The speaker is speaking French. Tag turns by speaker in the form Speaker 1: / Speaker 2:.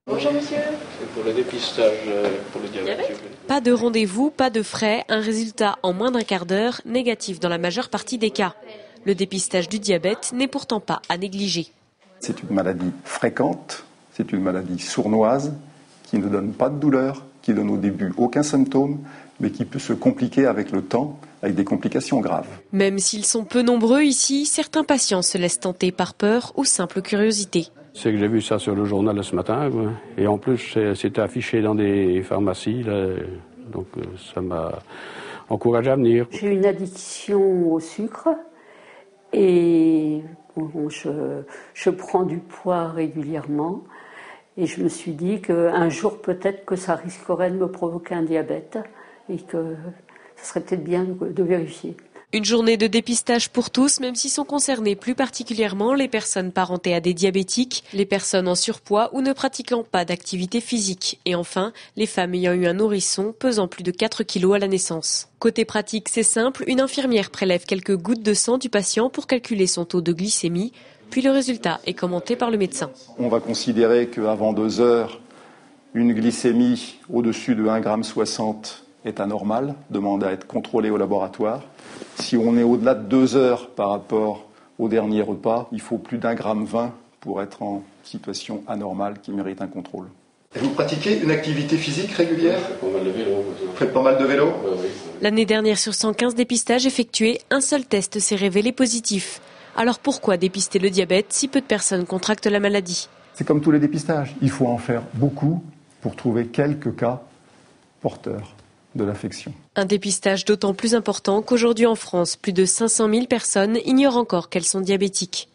Speaker 1: Bonjour monsieur.
Speaker 2: C'est pour le dépistage pour le diabète.
Speaker 3: Pas de rendez-vous, pas de frais, un résultat en moins d'un quart d'heure, négatif dans la majeure partie des cas. Le dépistage du diabète n'est pourtant pas à négliger.
Speaker 4: C'est une maladie fréquente, c'est une maladie sournoise qui ne donne pas de douleur, qui donne au début aucun symptôme, mais qui peut se compliquer avec le temps, avec des complications graves.
Speaker 3: Même s'ils sont peu nombreux ici, certains patients se laissent tenter par peur ou simple curiosité.
Speaker 5: C'est que j'ai vu ça sur le journal ce matin, quoi. Et en plus c'était affiché dans des pharmacies, là. Donc ça m'a encouragé à venir.
Speaker 6: J'ai une addiction au sucre et bon, je prends du poids régulièrement et je me suis dit qu'un jour peut-être que ça risquerait de me provoquer un diabète et que ce serait peut-être bien de vérifier.
Speaker 3: Une journée de dépistage pour tous, même si sont concernées plus particulièrement les personnes parentées à des diabétiques, les personnes en surpoids ou ne pratiquant pas d'activité physique. Et enfin, les femmes ayant eu un nourrisson pesant plus de 4 kilos à la naissance. Côté pratique, c'est simple, une infirmière prélève quelques gouttes de sang du patient pour calculer son taux de glycémie, puis le résultat est commenté par le médecin.
Speaker 4: On va considérer qu'avant 2 heures, une glycémie au-dessus de 1,60 g est anormale, demande à être contrôlée au laboratoire. Si on est au-delà de 2 heures par rapport au dernier repas, il faut plus d'1,20 g pour être en situation anormale qui mérite un contrôle.
Speaker 7: Et vous pratiquez une activité physique régulière ?
Speaker 2: Pas mal de vélo.
Speaker 7: Vous faites pas mal de vélo ?
Speaker 2: Oui.
Speaker 3: L'année dernière, sur 115 dépistages effectués, un seul test s'est révélé positif. Alors pourquoi dépister le diabète si peu de personnes contractent la maladie ?
Speaker 4: C'est comme tous les dépistages, il faut en faire beaucoup pour trouver quelques cas porteurs de l'affection.
Speaker 3: Un dépistage d'autant plus important qu'aujourd'hui en France, plus de 500 000 personnes ignorent encore qu'elles sont diabétiques.